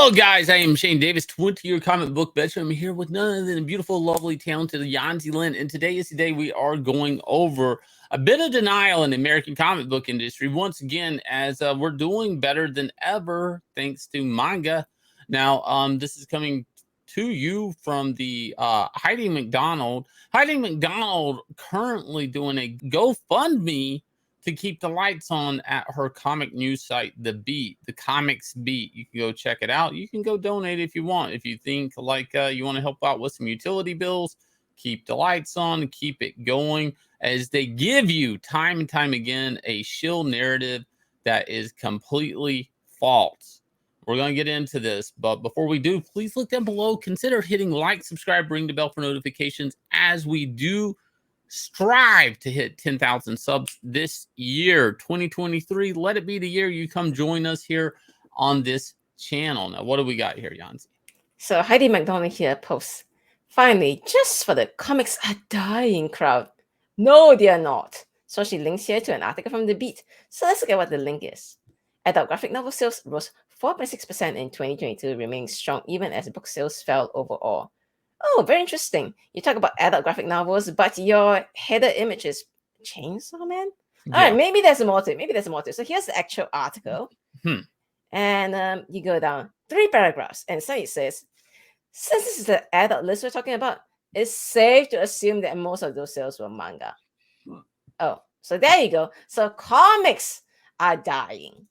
Hello, guys. I am Shane Davis, 20-year comic book veteran. I'm here with none other than the beautiful, lovely, talented Yanzi Lynn. And today is the day we are going over a bit of denial in the American comic book industry once again, as we're doing better than ever thanks to Manga. Now, this is coming to you from the Heidi McDonald. Heidi McDonald currently doing a GoFundMe to keep the lights on at her comic news site, The Beat, the Comics Beat. You can go check it out. You can go donate if you want. If you think like you want to help out with some utility bills, keep the lights on, keep it going, as they give you time and time again a shill narrative that is completely false. We're going to get into this, but before we do, please look down below. Consider hitting like, subscribe, ring the bell for notifications as we do strive to hit 10,000 subs this year, 2023. Let it be the year you come join us here on this channel. Now, what do we got here, Yanzi? So Heidi McDonald here posts, finally, just for the comics are dying crowd. No, they are not. So she links here to an article from The Beat. So let's look at what the link is. Adult graphic novel sales rose 4.6% in 2022, remaining strong even as book sales fell overall. Oh, very interesting. You talk about adult graphic novels, but your header image is Chainsaw Man? All right, maybe there's more to it. Maybe there's more to it. So here's the actual article. And you go down 3 paragraphs, and so it says, since this is the adult list we're talking about, it's safe to assume that most of those sales were manga. Oh, so there you go. So comics are dying.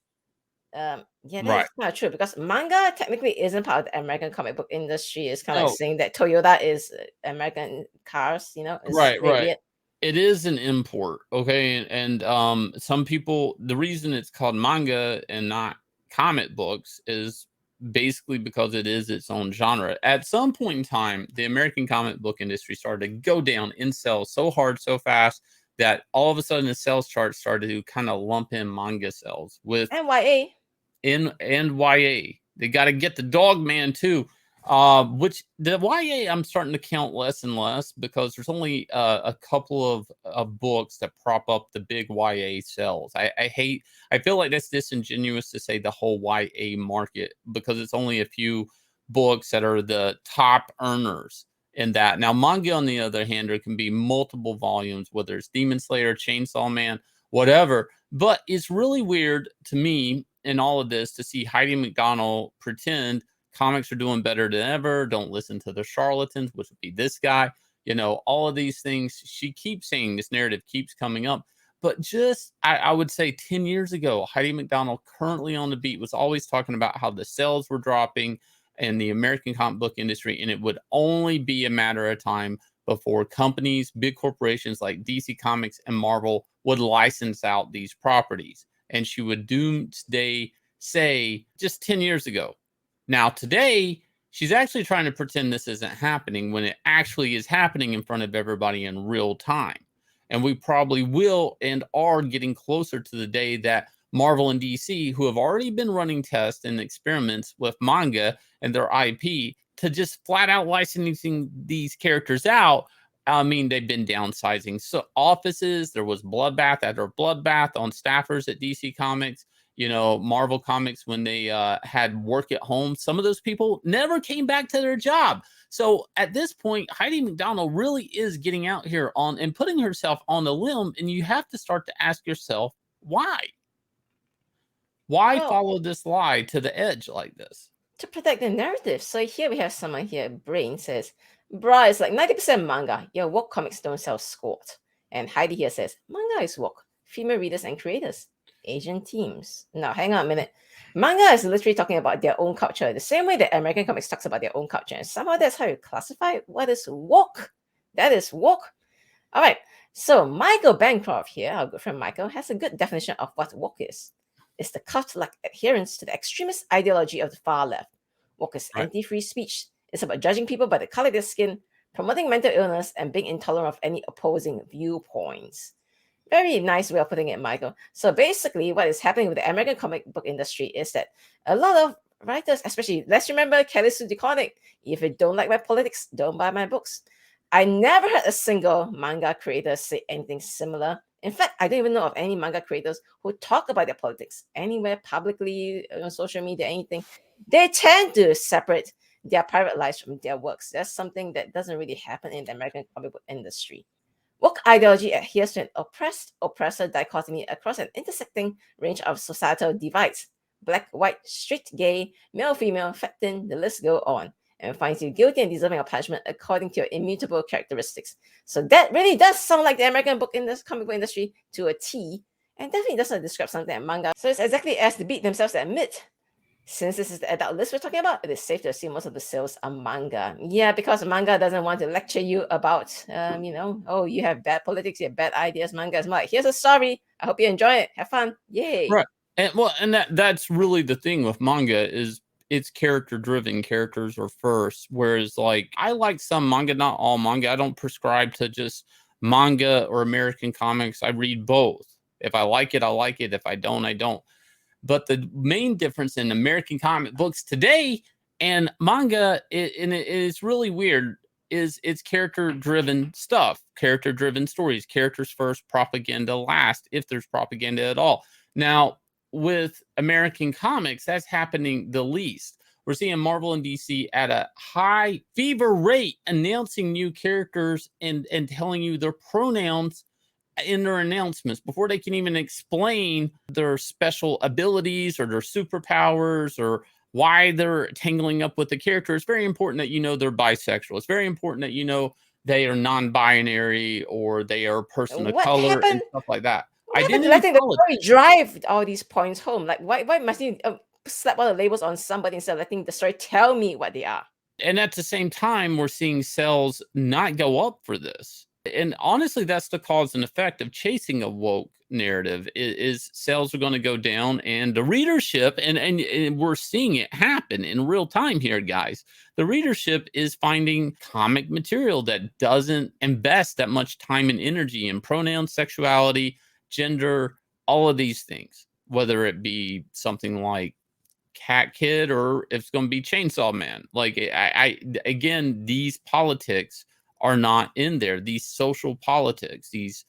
Yeah, that's not true, because manga technically isn't part of the American comic book industry. It's kind of like saying that Toyota is American cars, you know? Right. It is an import, okay? And some people, the reason it's called manga and not comic books is basically because it is its own genre. At some point in time, the American comic book industry started to go down in sales so hard, so fast, that all of a sudden the sales chart started to kind of lump in manga sales with NYA. And YA. They got to get the Dog Man too, which the YA I'm starting to count less and less, because there's only a couple of books that prop up the big YA sales. I feel like that's disingenuous to say the whole YA market, because it's only a few books that are the top earners in that. Now manga, on the other hand, there can be multiple volumes, whether it's Demon Slayer, Chainsaw Man, whatever. But it's really weird to me in all of this to see Heidi McDonald pretend comics are doing better than ever. Don't listen to the charlatans, which would be this guy. You know, all of these things she keeps saying, this narrative keeps coming up. But just, I would say 10 years ago, Heidi McDonald, currently on The Beat, was always talking about how the sales were dropping in the American comic book industry, and it would only be a matter of time before companies, big corporations like DC Comics and Marvel would license out these properties. And she would doomsday say just 10 years ago. Now, today, she's actually trying to pretend this isn't happening when it actually is happening in front of everybody in real time. And we probably will and are getting closer to the day that Marvel and DC, who have already been running tests and experiments with manga and their IP, to just flat out licensing these characters out. I mean, they've been downsizing offices. There was bloodbath after bloodbath on staffers at DC Comics. You know, Marvel Comics, when they had work at home, some of those people never came back to their job. So at this point, Heidi McDonald really is getting out here on and putting herself on the limb. And you have to start to ask yourself, why? Why follow this lie to the edge like this? To protect the narrative. So here we have someone here, Brain says, bruh, it's like 90% manga. Your woke comics don't sell squat. And Heidi here says, manga is woke. Female readers and creators. Asian teams. Now, hang on a minute. Manga is literally talking about their own culture, the same way that American comics talks about their own culture. And somehow that's how you classify what is woke. That is woke. All right. So Michael Bancroft here, our good friend Michael, has a good definition of what woke is. It's the cult-like adherence to the extremist ideology of the far left. Woke is anti-free speech. It's about judging people by the color of their skin, promoting mental illness, and being intolerant of any opposing viewpoints. Very nice way of putting it, Michael. So basically, what is happening with the American comic book industry is that a lot of writers, especially, let's remember Kelly Sue DeConnick, if you don't like my politics, don't buy my books. I never heard a single manga creator say anything similar In fact, I don't even know of any manga creators who talk about their politics anywhere publicly, on social media, anything. They tend to separate their private lives from their works. That's something that doesn't really happen in the American comic book industry. Woke ideology adheres to an oppressor dichotomy across an intersecting range of societal divides: black, white, straight, gay, male, female, fat, thin, the list go on, and finds you guilty and deserving of punishment according to your immutable characteristics. So that really does sound like the American comic book industry to a T, and definitely doesn't describe something like manga. So it's exactly as the Beat themselves admit. Since this is the adult list we're talking about, it is safe to assume most of the sales are manga. Yeah, because manga doesn't want to lecture you about, oh, you have bad politics, you have bad ideas. Manga is more like, here's a story. I hope you enjoy it. Have fun. Yay. Right. And that's really the thing with manga is it's character driven. Characters are first. Whereas like I like some manga, not all manga. I don't prescribe to just manga or American comics. I read both. If I like it, I like it. If I don't, I don't. But the main difference in American comic books today and manga, and it is really weird, is it's character-driven stuff, character-driven stories, characters first, propaganda last, if there's propaganda at all. Now, with American comics, that's happening the least. We're seeing Marvel and DC at a high fever rate announcing new characters and telling you their pronouns in their announcements before they can even explain their special abilities or their superpowers or why they're tangling up with the character. It's very important that you know they're bisexual. It's very important that you know they are non-binary or they are a person of What color and happened? stuff like that. What happened to Identity letting the politics. story drive all these points home? Like, why must you slap all the labels on somebody instead of letting the story tell me what they are? And at the same time, we're seeing sales not go up for this. And honestly, that's the cause and effect of chasing a woke narrative is sales are going to go down and the readership, and we're seeing it happen in real time here, guys. The readership is finding comic material that doesn't invest that much time and energy in pronouns, sexuality, gender, all of these things, whether it be something like Cat Kid or if it's going to be Chainsaw Man. Like I again, these politics are not in there. These social politics, these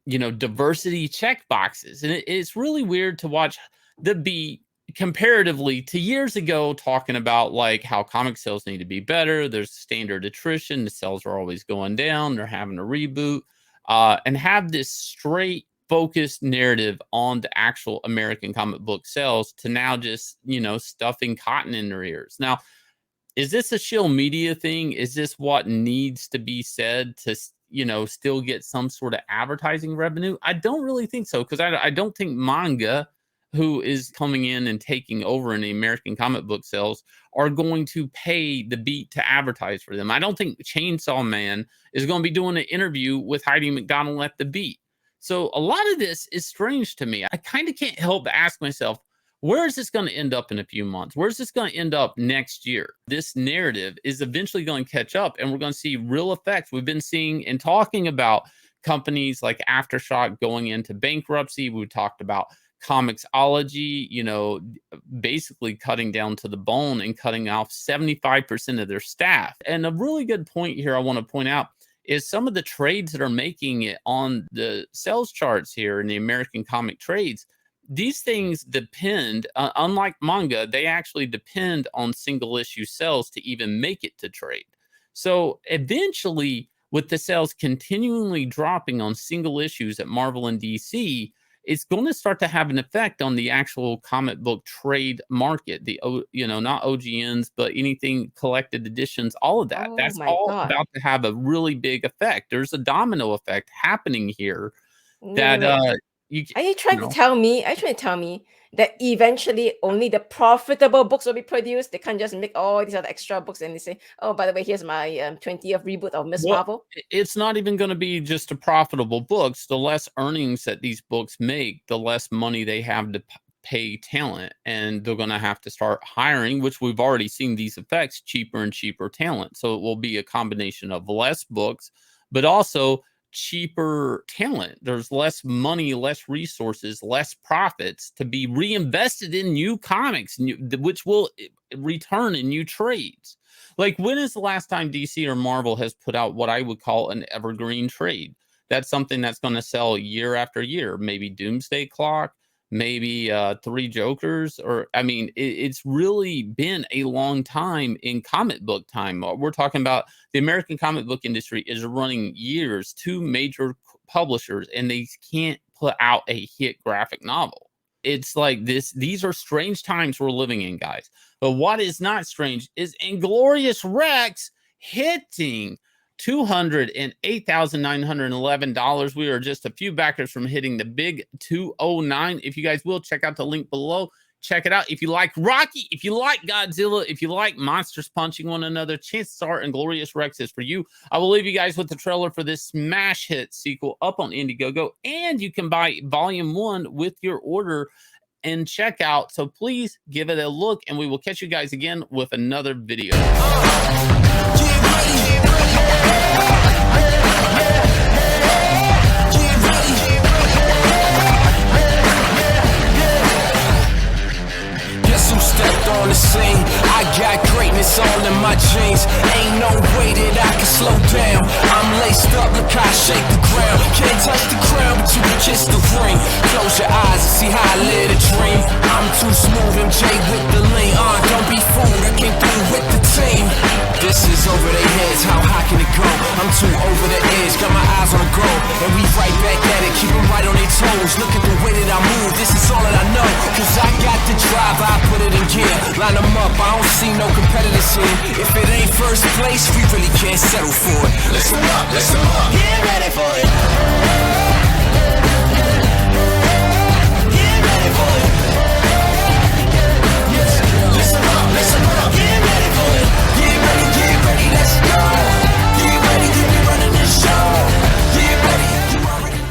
diversity check boxes, and it's really weird to watch the Beat comparatively to years ago talking about like how comic sales need to be better. There's standard attrition. The sales are always going down. They're having a reboot, and have this straight focused narrative on the actual American comic book sales to now just stuffing cotton in their ears. Now, is this a shill media thing? Is this what needs to be said to still get some sort of advertising revenue? I don't really think so, because I don't think Manga, who is coming in and taking over in the American comic book sales, are going to pay the Beat to advertise for them. I don't think Chainsaw Man is going to be doing an interview with Heidi McDonald at the Beat. So a lot of this is strange to me. I kind of can't help but ask myself, where is this going to end up in a few months? Where's this going to end up next year? This narrative is eventually going to catch up, and we're going to see real effects. We've been seeing and talking about companies like Aftershock going into bankruptcy. We talked about Comixology, basically cutting down to the bone and cutting off 75% of their staff. And a really good point here I want to point out is some of the trades that are making it on the sales charts here in the American comic trades. These things depend, unlike manga, they actually depend on single issue sales to even make it to trade. So eventually, with the sales continually dropping on single issues at Marvel and DC, it's going to start to have an effect on the actual comic book trade market. Not OGNs, but anything collected editions, all of that. Oh That's my all God. about to have a really big effect. There's a domino effect happening here that Wait. Are you trying to tell me? Are you trying to tell me that eventually only the profitable books will be produced? They can't just make all these other extra books and they say, "Oh, by the way, here's my 20th reboot of Miss Well, Marvel." it's not even going to be just a profitable books. The less earnings that these books make, the less money they have to pay talent, and they're going to have to start hiring, which we've already seen these effects, cheaper and cheaper talent. So it will be a combination of less books, but also cheaper talent. There's less money, less resources, less profits to be reinvested in new comics, which will return in new trades. Like, when is the last time DC or Marvel has put out what I would call an evergreen trade? that's something that's going to sell year after year. Maybe Doomsday Clock, maybe Three Jokers, or I mean, it's really been a long time in comic book time. We're talking about the American comic book industry is running years, 2 major publishers, and they can't put out a hit graphic novel. It's like these are strange times we're living in, guys. But what is not strange is Inglorious Rex hitting $208,911. We are just a few backers from hitting the big 209. If you guys will, check out the link below. Check it out. If you like Rocky, if you like Godzilla, if you like monsters punching one another, chances are Inglorious Rex is for you. I will leave you guys with the trailer for this smash hit sequel up on Indiegogo, and you can buy Volume 1 with your order and checkout. So please give it a look, and we will catch you guys again with another video. Guess who stepped on the scene? I got greatness all in my jeans. Ain't no way that I can slow down. I'm laced up, look how I shake the ground. Can't touch the crown, but you can kiss the ring. Close your eyes and see how I live a dream. I'm too smooth, MJ with the lean. Don't be fooled, I came through with the team. This is over their heads, how high can it go? I'm too over the edge, got my eyes on the goal. And we right back at it, keep them right on their toes. Look at the way that I move, this is all that I know. Cause I got the drive, I put it in gear. Line them up, I don't see no competitors here. If it ain't first place, we really can't settle for it. Listen up, get ready for it.